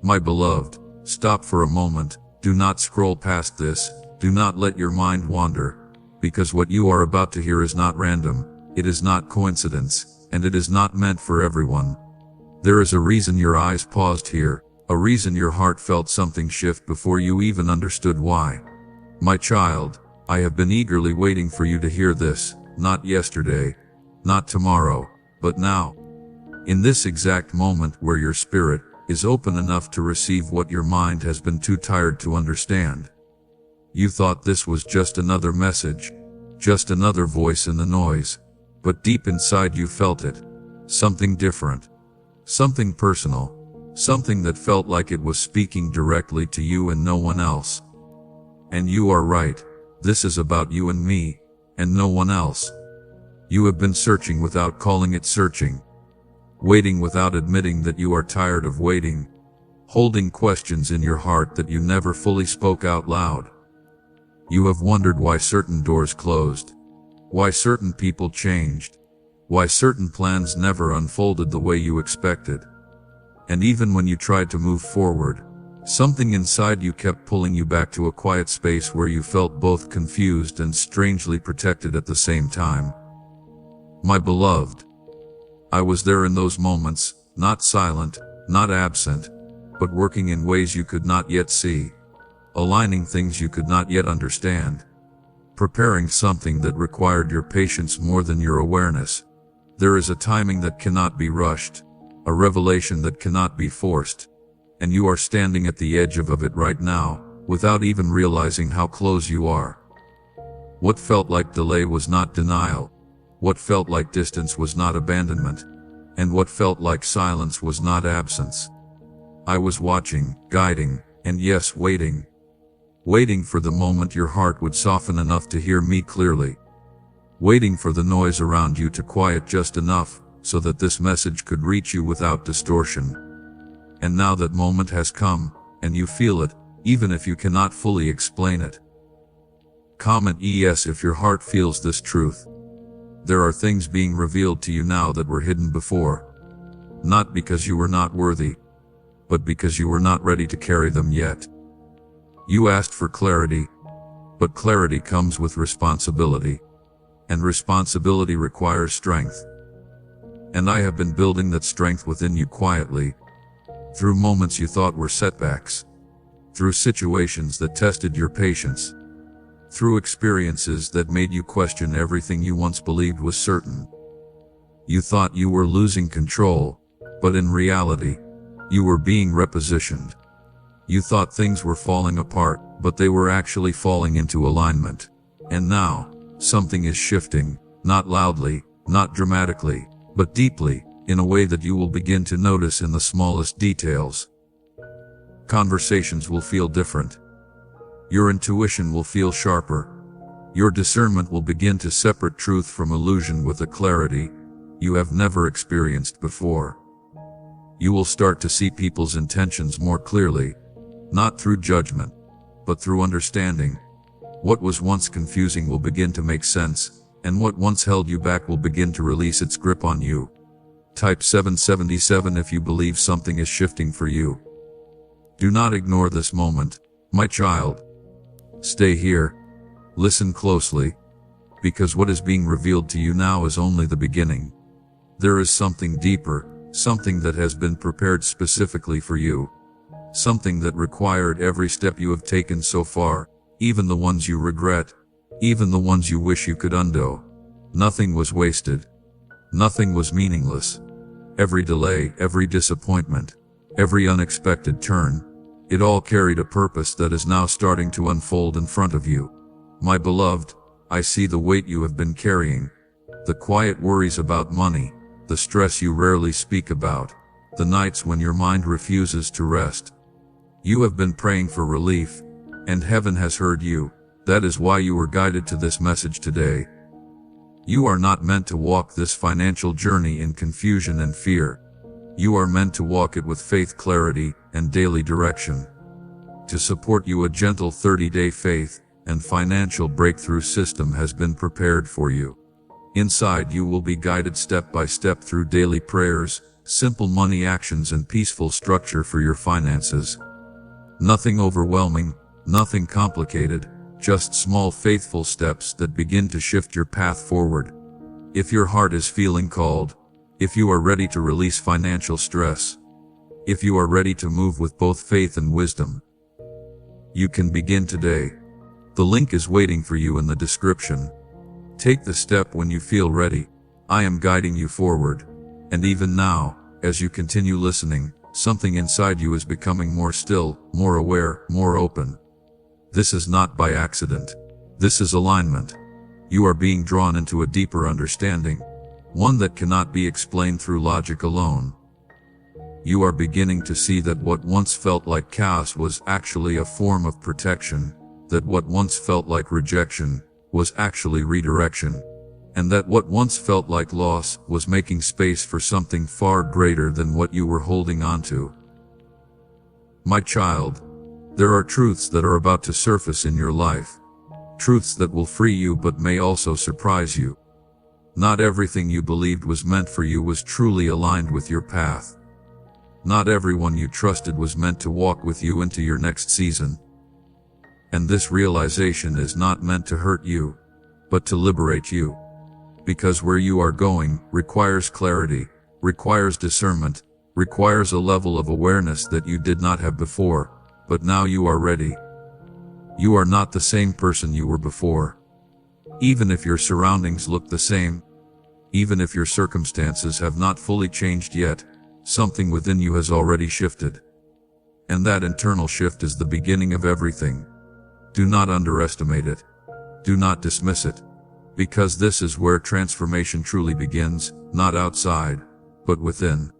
My beloved, stop for a moment, do not scroll past this, do not let your mind wander, because what you are about to hear is not random, it is not coincidence, and it is not meant for everyone. There is a reason your eyes paused here, a reason your heart felt something shift before you even understood why. My child, I have been eagerly waiting for you to hear this, not yesterday, not tomorrow, but now. In this exact moment where your spirit is open enough to receive what your mind has been too tired to understand. You thought this was just another message, just another voice in the noise, but deep inside you felt it. Something different. Something personal. Something that felt like it was speaking directly to you and no one else. And you are right. This is about you and me, and no one else. You have been searching without calling it searching. Waiting without admitting that you are tired of waiting. Holding questions in your heart that you never fully spoke out loud. You have wondered why certain doors closed. Why certain people changed. Why certain plans never unfolded the way you expected. And even when you tried to move forward, something inside you kept pulling you back to a quiet space where you felt both confused and strangely protected at the same time. My beloved, I was there in those moments, not silent, not absent, but working in ways you could not yet see, aligning things you could not yet understand, preparing something that required your patience more than your awareness. There is a timing that cannot be rushed, a revelation that cannot be forced, and you are standing at the edge of it right now, without even realizing how close you are. What felt like delay was not denial. What felt like distance was not abandonment, and what felt like silence was not absence. I was watching, guiding, and yes, waiting. Waiting for the moment your heart would soften enough to hear me clearly. Waiting for the noise around you to quiet just enough so that this message could reach you without distortion. And now that moment has come, and you feel it, even if you cannot fully explain it. Comment yes if your heart feels this truth. There are things being revealed to you now that were hidden before. Not because you were not worthy, but because you were not ready to carry them yet. You asked for clarity, but clarity comes with responsibility, and responsibility requires strength. And I have been building that strength within you quietly, through moments you thought were setbacks, through situations that tested your patience, through experiences that made you question everything you once believed was certain. You thought you were losing control, but in reality, you were being repositioned. You thought things were falling apart, but they were actually falling into alignment. And now, something is shifting, not loudly, not dramatically, but deeply, in a way that you will begin to notice in the smallest details. Conversations will feel different. Your intuition will feel sharper. Your discernment will begin to separate truth from illusion with a clarity you have never experienced before. You will start to see people's intentions more clearly, not through judgment, but through understanding. What was once confusing will begin to make sense, and what once held you back will begin to release its grip on you. Type 777 if you believe something is shifting for you. Do not ignore this moment, my child. Stay here. Listen closely, because what is being revealed to you now is only the beginning. There is something deeper, something that has been prepared specifically for you. Something that required every step you have taken so far, even the ones you regret, even the ones you wish you could undo. Nothing was wasted. Nothing was meaningless. Every delay, every disappointment, every unexpected turn, it all carried a purpose that is now starting to unfold in front of you. My beloved, I see the weight you have been carrying, the quiet worries about money, the stress you rarely speak about, the nights when your mind refuses to rest. You have been praying for relief, and heaven has heard you. That is why you were guided to this message today. You are not meant to walk this financial journey in confusion and fear. You are meant to walk it with faith, clarity, and daily direction. To support you, a gentle 30-day faith and financial breakthrough system has been prepared for you. Inside, you will be guided step by step through daily prayers, simple money actions and peaceful structure for your finances. Nothing overwhelming, nothing complicated, just small faithful steps that begin to shift your path forward. If your heart is feeling called, if you are ready to release financial stress, if you are ready to move with both faith and wisdom, you can begin today. The link is waiting for you in the description. Take the step when you feel ready. I am guiding you forward. And even now, as you continue listening, something inside you is becoming more still, more aware, more open. This is not by accident. This is alignment. You are being drawn into a deeper understanding, one that cannot be explained through logic alone. You are beginning to see that what once felt like chaos was actually a form of protection, that what once felt like rejection was actually redirection, and that what once felt like loss was making space for something far greater than what you were holding on to. My child, there are truths that are about to surface in your life, truths that will free you but may also surprise you. Not everything you believed was meant for you was truly aligned with your path. Not everyone you trusted was meant to walk with you into your next season. And this realization is not meant to hurt you, but to liberate you. Because where you are going requires clarity, requires discernment, requires a level of awareness that you did not have before, but now you are ready. You are not the same person you were before. Even if your surroundings look the same, even if your circumstances have not fully changed yet, something within you has already shifted. And that internal shift is the beginning of everything. Do not underestimate it. Do not dismiss it. Because this is where transformation truly begins, not outside, but within.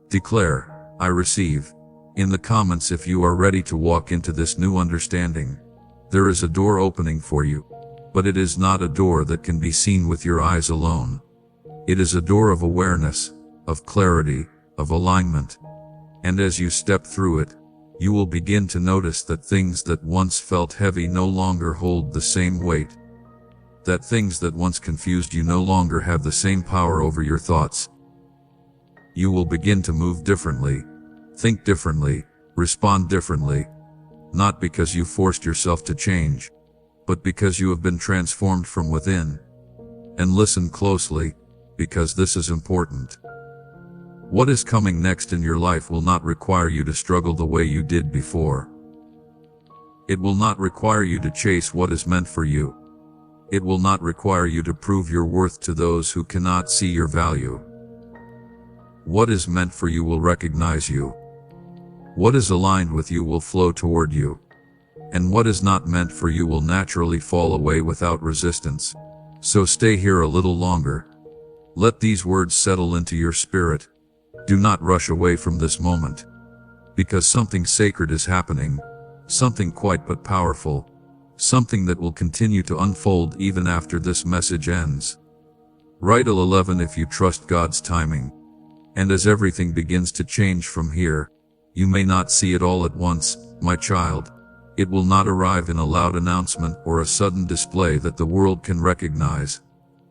Declare, I receive, in the comments if you are ready to walk into this new understanding. There is a door opening for you, but it is not a door that can be seen with your eyes alone. It is a door of awareness, of clarity, of alignment. And as you step through it, you will begin to notice that things that once felt heavy no longer hold the same weight. That things that once confused you no longer have the same power over your thoughts. You will begin to move differently, think differently, respond differently. Not because you forced yourself to change, but because you have been transformed from within. And listen closely, because this is important. What is coming next in your life will not require you to struggle the way you did before. It will not require you to chase what is meant for you. It will not require you to prove your worth to those who cannot see your value. What is meant for you will recognize you. What is aligned with you will flow toward you. And what is not meant for you will naturally fall away without resistance. So stay here a little longer. Let these words settle into your spirit. Do not rush away from this moment. Because something sacred is happening. Something quite but powerful. Something that will continue to unfold even after this message ends. Write 11 if you trust God's timing. And as everything begins to change from here, you may not see it all at once, my child. It will not arrive in a loud announcement or a sudden display that the world can recognize.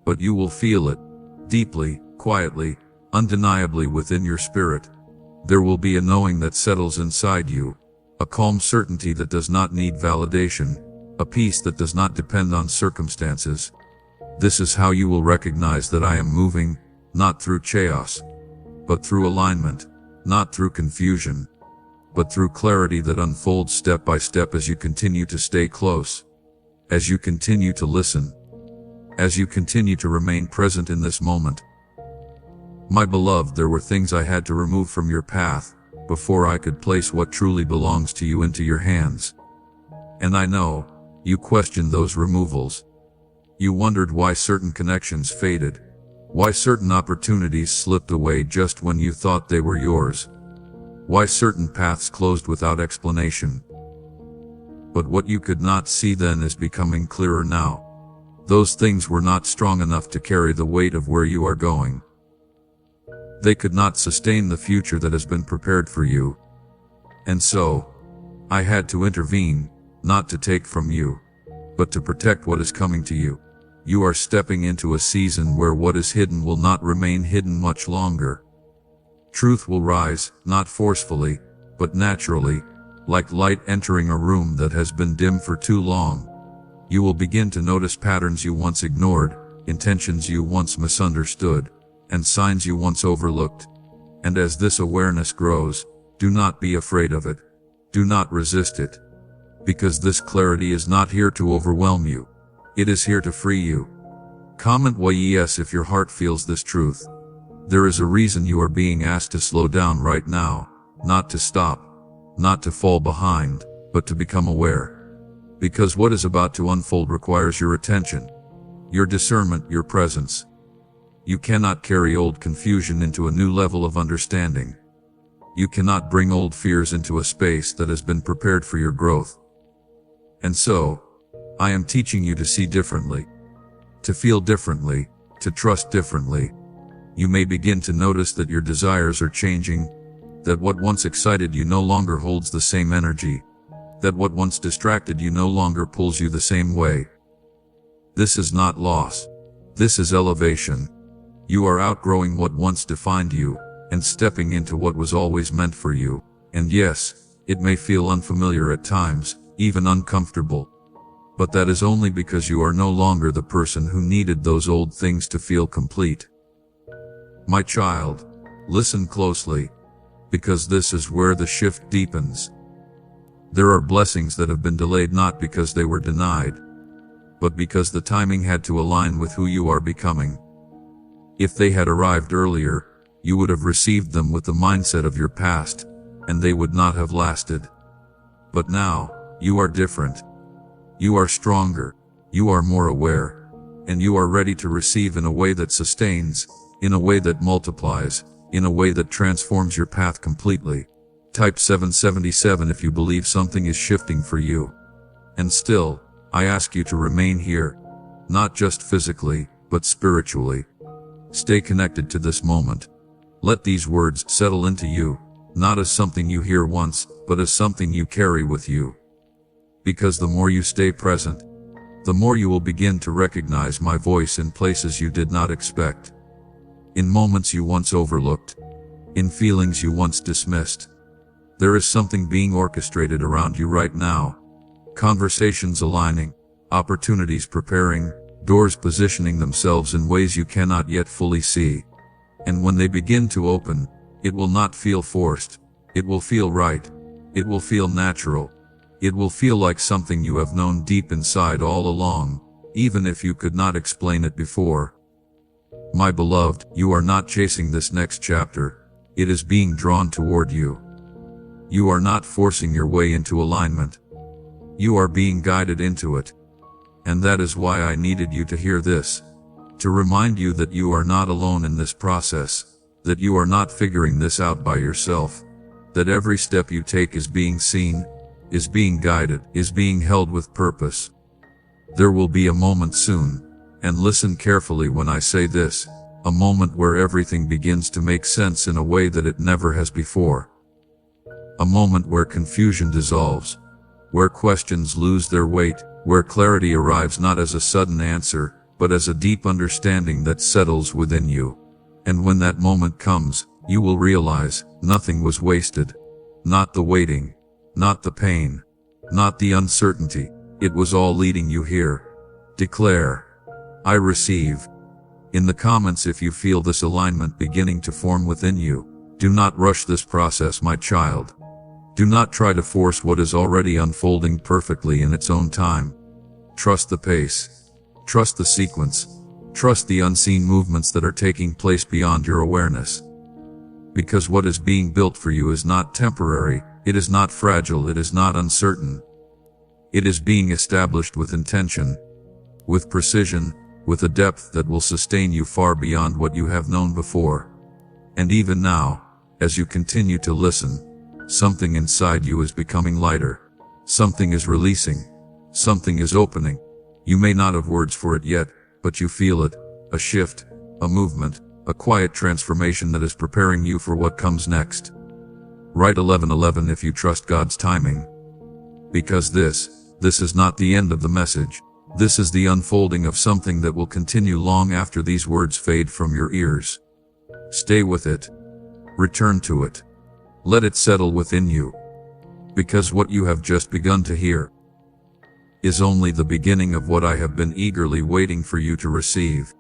But you will feel it, deeply, quietly, undeniably within your spirit. There will be a knowing that settles inside you, a calm certainty that does not need validation, a peace that does not depend on circumstances. This is how you will recognize that I am moving, not through chaos, but through alignment, not through confusion, but through clarity that unfolds step by step as you continue to stay close, as you continue to listen, as you continue to remain present in this moment. My beloved, there were things I had to remove from your path before I could place what truly belongs to you into your hands. And I know, you questioned those removals. You wondered why certain connections faded, why certain opportunities slipped away just when you thought they were yours, why certain paths closed without explanation. But what you could not see then is becoming clearer now. Those things were not strong enough to carry the weight of where you are going. They could not sustain the future that has been prepared for you. And so, I had to intervene, not to take from you, but to protect what is coming to you. You are stepping into a season where what is hidden will not remain hidden much longer. Truth will rise, not forcefully, but naturally, like light entering a room that has been dim for too long. You will begin to notice patterns you once ignored, intentions you once misunderstood, and signs you once overlooked. And as this awareness grows, do not be afraid of it. Do not resist it. Because this clarity is not here to overwhelm you. It is here to free you. Comment yes if your heart feels this truth. There is a reason you are being asked to slow down right now, not to stop, not to fall behind, but to become aware. Because what is about to unfold requires your attention, your discernment, your presence. You cannot carry old confusion into a new level of understanding. You cannot bring old fears into a space that has been prepared for your growth. And so, I am teaching you to see differently, to feel differently, to trust differently. You may begin to notice that your desires are changing, that what once excited you no longer holds the same energy, that what once distracted you no longer pulls you the same way. This is not loss. This is elevation. You are outgrowing what once defined you, and stepping into what was always meant for you. And yes, it may feel unfamiliar at times, even uncomfortable. But that is only because you are no longer the person who needed those old things to feel complete. My child, listen closely, because this is where the shift deepens. There are blessings that have been delayed not because they were denied, but because the timing had to align with who you are becoming. If they had arrived earlier, you would have received them with the mindset of your past, and they would not have lasted. But now, you are different. You are stronger, you are more aware, and you are ready to receive in a way that sustains, in a way that multiplies, in a way that transforms your path completely. Type 777 if you believe something is shifting for you. And still, I ask you to remain here, not just physically, but spiritually. Stay connected to this moment. Let these words settle into you, not as something you hear once, but as something you carry with you. Because the more you stay present, the more you will begin to recognize my voice in places you did not expect. In moments you once overlooked, in feelings you once dismissed. There is something being orchestrated around you right now. Conversations aligning, opportunities preparing, doors positioning themselves in ways you cannot yet fully see. And when they begin to open, it will not feel forced. It will feel right. It will feel natural. It will feel like something you have known deep inside all along, even if you could not explain it before. My beloved, you are not chasing this next chapter. It is being drawn toward you. You are not forcing your way into alignment. You are being guided into it. And that is why I needed you to hear this. To remind you that you are not alone in this process, that you are not figuring this out by yourself, that every step you take is being seen, is being guided, is being held with purpose. There will be a moment soon, and listen carefully when I say this, a moment where everything begins to make sense in a way that it never has before. A moment where confusion dissolves, where questions lose their weight, where clarity arrives not as a sudden answer, but as a deep understanding that settles within you. And when that moment comes, you will realize nothing was wasted. Not the waiting, not the pain, not the uncertainty. It was all leading you here. Declare, I receive. In the comments if you feel this alignment beginning to form within you. Do not rush this process, my child. Do not try to force what is already unfolding perfectly in its own time. Trust the pace. Trust the sequence. Trust the unseen movements that are taking place beyond your awareness. Because what is being built for you is not temporary, it is not fragile, it is not uncertain. It is being established with intention, with precision, with a depth that will sustain you far beyond what you have known before. And even now, as you continue to listen, something inside you is becoming lighter. Something is releasing. Something is opening. You may not have words for it yet, but you feel it. A shift, a movement, a quiet transformation that is preparing you for what comes next. Write 1111 if you trust God's timing. Because this is not the end of the message. This is the unfolding of something that will continue long after these words fade from your ears. Stay with it. Return to it. Let it settle within you. Because what you have just begun to hear is only the beginning of what I have been eagerly waiting for you to receive.